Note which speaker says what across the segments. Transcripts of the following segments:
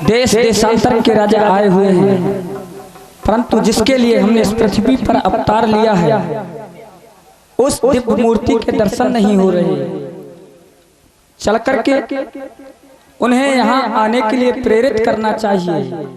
Speaker 1: देश देशांतर के राजा आए हुए हैं, परंतु जिसके लिए हमने इस पृथ्वी पर अवतार लिया है उस दिव्य मूर्ति के दर्शन नहीं हो रहे। चल करके उन्हें यहाँ आने के लिए प्रेरित करना चाहिए।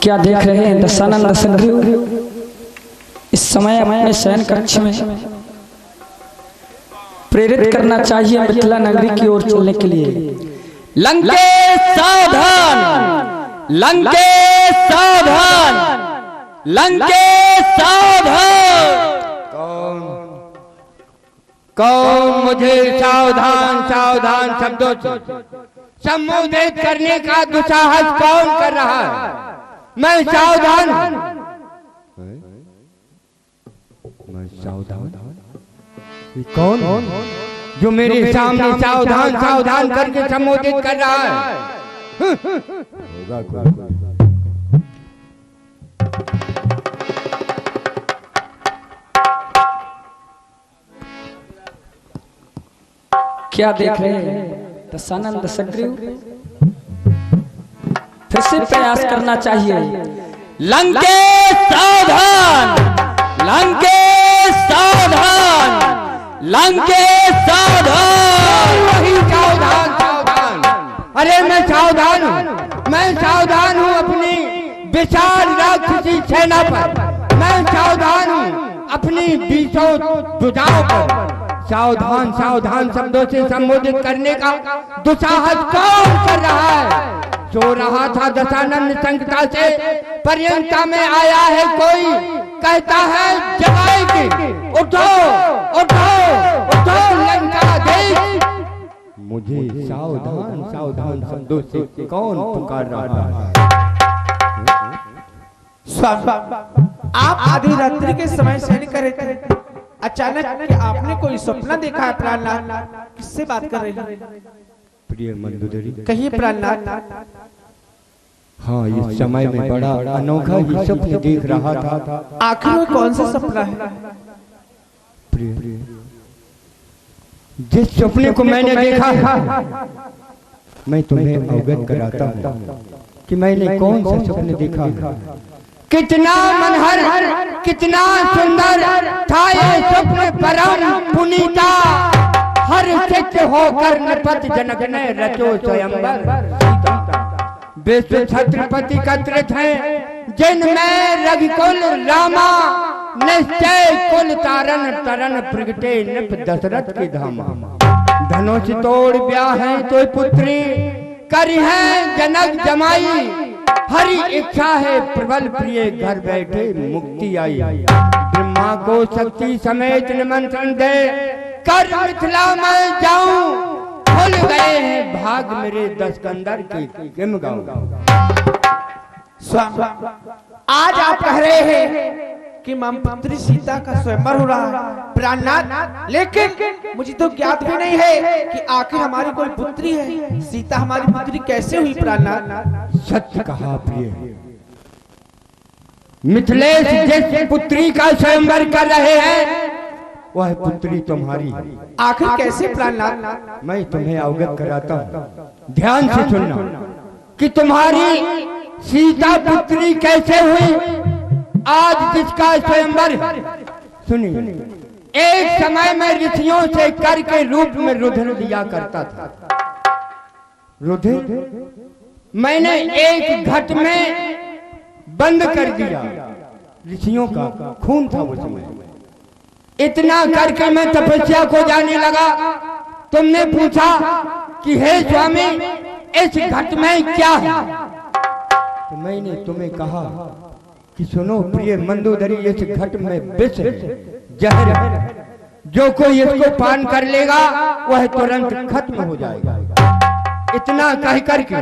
Speaker 1: क्या देख रहे हैं दशानंद संग्रह इस समय अपने शयन कक्ष में प्रेरित करना चाहिए मिथिला नगरी की ओर चलने के लिए। लंकेश सावधान, लंकेश सावधान, लंकेश सावधान।
Speaker 2: कौन मुझे सावधान सावधान शब्दों से संबोधित करने का दुस्साहस कौन कर रहा है? मैं सावधान, मैं सावधान। कौन जो मेरे सामने सावधान सावधान करके संबोधित कर रहा है? होगा कोई।
Speaker 1: क्या देख रहे हैं दशानंद संग्रह? फिर से प्रयास करना चाहिए। लंकेश सावधान, लंकेश सावधान, लंकेश सावधान।
Speaker 2: वही सावधान सावधान। अरे मैं सावधान हूँ, मैं सावधान हूँ अपनी विशाल राक्षसी सेना पर। मैं सावधान हूँ अपनी 20 भुजाओं पर। सावधान सावधान शब्दों से संबोधित करने का दुस्साहस कौन कर रहा है? जो रहा था दशानंद संगता से पर्यंता में आया है कोई, कहता है जगाएगी। उठो उठो उठो लंका देश। मुझे सावधान सावधान शब्दों से कौन पुकार रहा है?
Speaker 3: आप आधी रात्रि के समय शयन कर रहे थे, अचानक आपने कोई सपना देखा है प्राणनाथ? किससे बात कर रहे हैं?
Speaker 2: प्रिय मंदोदरी,
Speaker 3: कहिए प्राणनाथ।
Speaker 2: हाँ, इस समय में बड़ा अनोखा ही स्वप्न देख रहा था।
Speaker 3: आखिर में कौन सा सपना है?
Speaker 2: प्रिय, जिस सपने को मैंने देखा मैं तुम्हें अवगत कराता हूँ कि मैंने कौन सा सपने देखा। कितना मनहर, कितना सुंदर था ये स्वप्न, परम पुनीता। हर सिद्ध होकर नृपति जनक ने रचो स्वयंवर। विश्व छत्रपति कत्रित हैं जिनमें रघुकुल रामा। निश्चय कुल तारन तरन प्रगटे नृप दशरथ की धामा। धनुष तोड़ ब्याह है तो पुत्री करी है जनक जमाई। हरि इच्छा है प्रबल प्रिय घर बैठे मुक्ति आई। ब्रह्मा को शक्ति समेत निमंत्रण दे कर मिथिला में जाऊं। खुल गए हैं भाग मेरे 10 कंदर के किम गाऊं।
Speaker 3: आज आप कह रहे हैं कि मम पुत्री सीता का स्वयंवर हो रहा है प्राणनाथ, लेकिन मुझे तो ज्ञात भी नहीं है कि आखिर हमारी कोई पुत्री है। सीता हमारी पुत्री कैसे हुई प्राणनाथ?
Speaker 2: सत्य कहा प्रिय। मिथिलेश जिस पुत्री का स्वयंवर कर रहे हैं वह पुत्री तुम्हारी है।
Speaker 3: आखिर कैसे प्राणनाथ?
Speaker 2: मैं तुम्हें अवगत कराता हूँ, ध्यान से सुनना कि तुम्हारी सीता पुत्री कैसे हुई। आज जिसका स्वयंवर सुनिए, एक समय में ऋषियों से कर के रूप में रुधिर दिया करता था। रुधिर मैंने एक घट में बंद कर दिया। ऋषियों का खून था उस समय। इतना करके मैं तपस्या को जाने लगा। तुमने पूछा कि हे स्वामी इस घट में क्या है? तो मैंने तुम्हें कहा कि सुनो प्रिय मंदोदरी, इस घट में विष जहर है। जो कोई इसको पान कर लेगा वह तुरंत खत्म हो जाएगा। इतना कह करके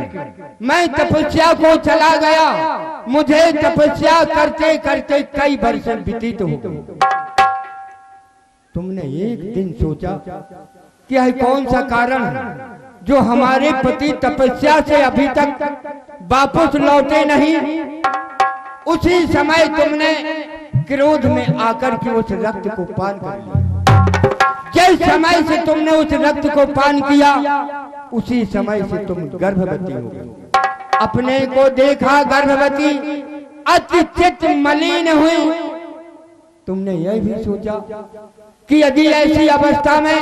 Speaker 2: मैं तपस्या को चला गया। मुझे तपस्या करते करते कई वर्ष व्यतीत हो गए। तुमने एक दिन सोचा कि यह कौन सा कारण है जो हमारे पति तपस्या से अभी तक वापस लौटे नहीं, उसी समय तुमने क्रोध में आकर के उस रक्त को पान कर लिया। जिस समय से तुमने उस रक्त को पान किया, उसी समय से तुम गर्भवती हो गई। अपने को देखा गर्भवती, अति चित्त मलिन हुई। तुमने यह भी सोचा कि यदि ऐसी अवस्था में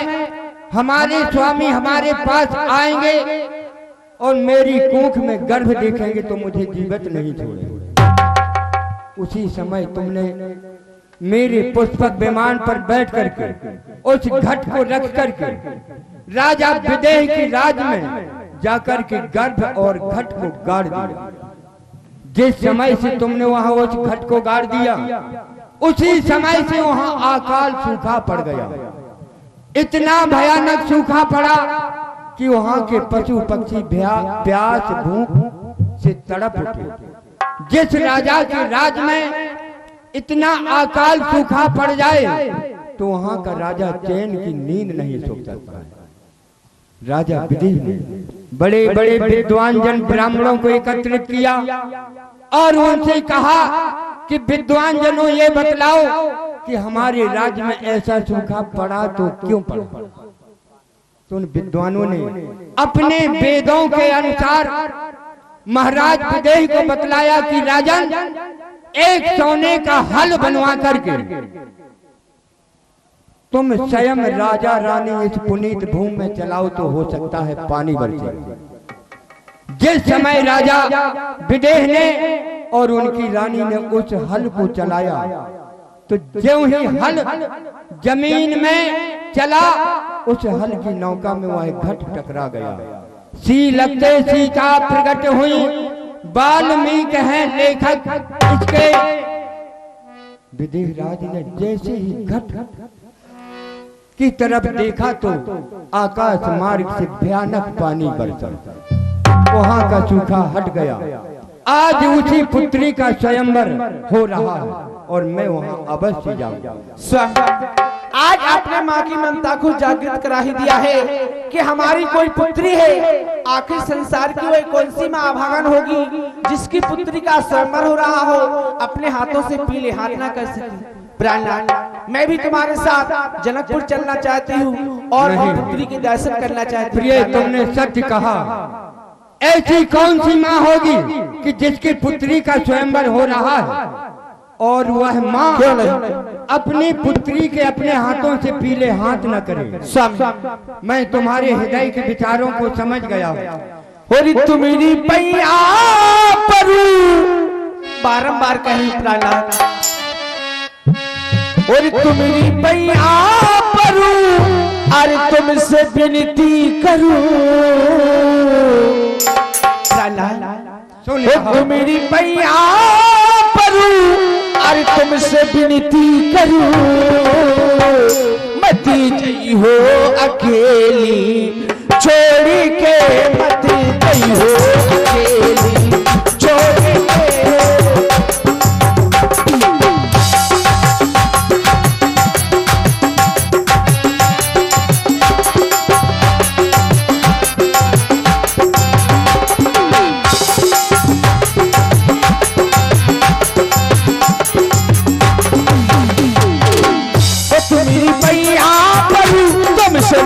Speaker 2: हमारे स्वामी हमारे पास आएंगे और मेरी कोख में गर्भ देखेंगे तो मुझे जीवित नहीं छोड़ेंगे। उसी समय तुमने मेरे पुष्पक विमान पर बैठ करके उस घट को रख करके राजा विदेह की राज में जाकर के गर्भ और घट को गाड़ दिया। जिस समय से तुमने वहां उस घट को गाड़ दिया, उसी समय से वहां अकाल सूखा पड़ गया। इतना भयानक सूखा पड़ा कि वहां के पशु पक्षी प्यास भूख से तड़प उठे। जिस राजा के राज में इतना अकाल सूखा पड़ जाए तो वहां का राजा चैन की नींद नहीं सो सकता है। राजा विदेह ने बड़े बड़े विद्वान जन ब्राह्मणों को एकत्रित किया और उनसे कहा कि विद्वान जनों ये बतलाओ कि हमारे राज्य में ऐसा सूखा पड़ा तो क्यों पड़ा। तो उन विद्वानों ने अपने वेदों के अनुसार महाराज विदेह को बतलाया कि राजन, एक सोने का हल बनवा करके तुम स्वयं राजा रानी इस पुनीत भूमि में चलाओ तो हो सकता है पानी बरसे। जिस समय राजा विदेह ने और उनकी रानी ने उस हल को चलाया तो ज्यों ही हल जमीन में चला, उस हल की नौका में वह घट टकरा गया। सी लगते सीता प्रकट हुई, वाल्मीकि हैं लेखक इसके। विदेह राज ने जैसे ही घट की तरफ देखा तो आकाश मार्ग से भयानक पानी बरसा, वहां का सूखा हट गया। आज उसी पुत्री का स्वयंवर हो रहा है और मैं वहां अवश्य जाऊंगा।
Speaker 3: आज आपने माँ की ममता को जागृत करा ही दिया है कि हमारी कोई पुत्री है। आखिर संसार की वही कौन सी माँ अभागन होगी जिसकी पुत्री का स्वयंवर हो रहा हो, अपने हाथों से पीले हाथ ना कर सके। प्राणनाथ, मैं भी तुम्हारे साथ जनकपुर चलना चाहती हूँ और पुत्री के दर्शन करना चाहती हूँ।
Speaker 2: प्रिय, तुमने सत्य कहा। ऐसी कौन सी माँ होगी कि जिसकी पुत्री का स्वयंवर हो रहा है और वह माँ अपनी पुत्री के अपने हाथों से पीले हाथ न करे। मैं तुम्हारे हृदय के विचारों को समझ गया हूँ।
Speaker 3: तुम्हारी पैया परू बारंबार कहीं प्राणनाथ, और तुम्हारी पैया परू, अरे तुमसे विनती करूं तुम्हारी पैया परू, अरे तुमसे विनती करूं, मती जई हो अकेली छोड़ के, मती जई हो अकेली छोड़ के।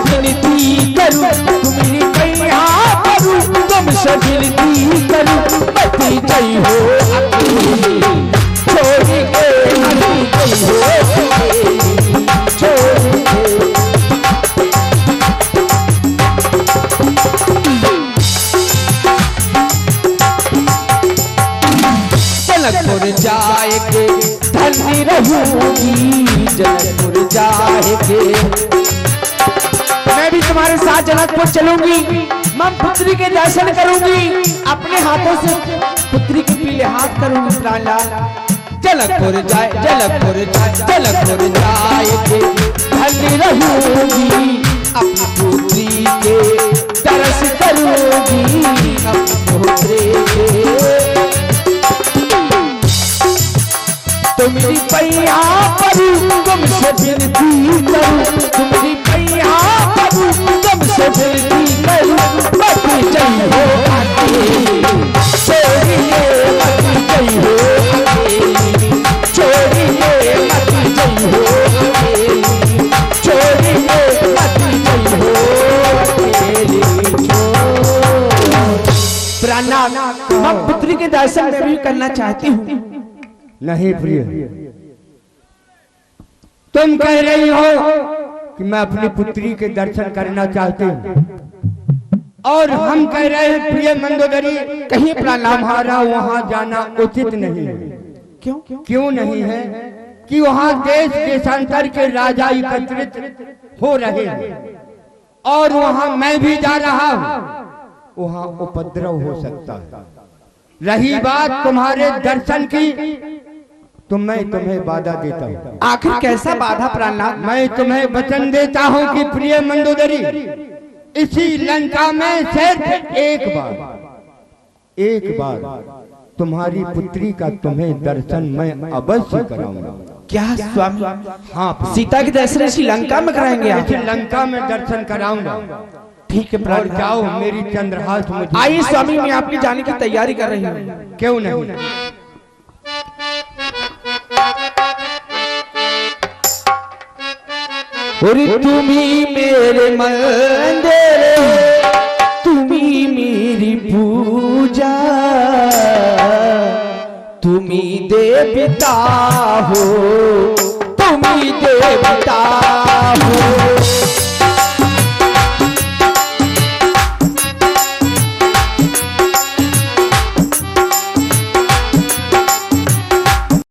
Speaker 3: विनती करूं तुम्हारी पैया परू, तुमसे विनती करूं, मती जई हो अकेली छोड़ के, मती जई हो अकेली छोड़ के। जनकपुर जाए के धन्य रहूंगी, जनकपुर जाए के मैं भी तुम्हारे साथ जनकपुर चलूंगी। मैं पुत्री के दर्शन करूंगी, अपने हाथों से पुत्री के पीले हाथ करूंगी। प्राणनाथ, जनकपुर जाए, जनकपुर जाए, जनकपुर जाए के धन्य रहूंगी, अपनी पुत्री के दर्श करूंगी, अपनी पुत्री के। तुम्हारी पैया परू, तुमसे विनती करूं, तुम्हारी पैया परू, तुमसे
Speaker 4: से दिल की गई मत गई हो अकेली, छोड़िए मत गई हो अकेली, छोड़िए मत गई हो अकेली, छोड़िए मत गई हो अकेली।
Speaker 3: प्राणनाथ, मैं पुत्री के दर्शन मैं भी करना चाहती हूँ।
Speaker 2: नहीं प्रिय, तुम कह रही हो कि मैं अपनी पुत्री के दर्शन करना चाहती हूँ, और हम कह रहे हैं प्रिय मंदोदरी,
Speaker 3: कहीं प्राणनाथ
Speaker 2: हमारा वहाँ जाना उचित नहीं है।
Speaker 3: क्यों?
Speaker 2: क्यों नहीं है? कि वहाँ देश देशांतर के राजा एकत्रित हो रहे हैं, और वहाँ मैं भी जा रहा हूँ, वहाँ उपद्रव हो सकता है। रही बात तुम्हारे दर्शन की, तो मैं तुम्हें बाधा देता हूँ।
Speaker 3: आखिर कैसा बाधा प्राणनाथ?
Speaker 2: मैं तुम्हें वचन देता हूँ कि प्रिय मंदोदरी, इसी लंका में सिर्फ एक बार तुम्हारी पुत्री का तुम्हें दर्शन मैं अवश्य कराऊंगा।
Speaker 3: क्या स्वामी?
Speaker 2: हाँ,
Speaker 3: सीता के दर्शन इसी लंका में कराएंगे आप?
Speaker 2: इसी लंका में दर्शन कराऊंगा।
Speaker 3: ठीक है
Speaker 2: और
Speaker 3: प्राणनाथ,
Speaker 2: जाओ, मेरी चंद्रहास मुझे।
Speaker 3: आइए स्वामी, मैं आपके जाने की तैयारी कर रही हूँ।
Speaker 2: क्यों नहीं?
Speaker 4: और तुम्ही मेरे मंदिर, तुम्ही मेरी पूजा, तुम्ही देवता हो, तुम्ही देवता हो।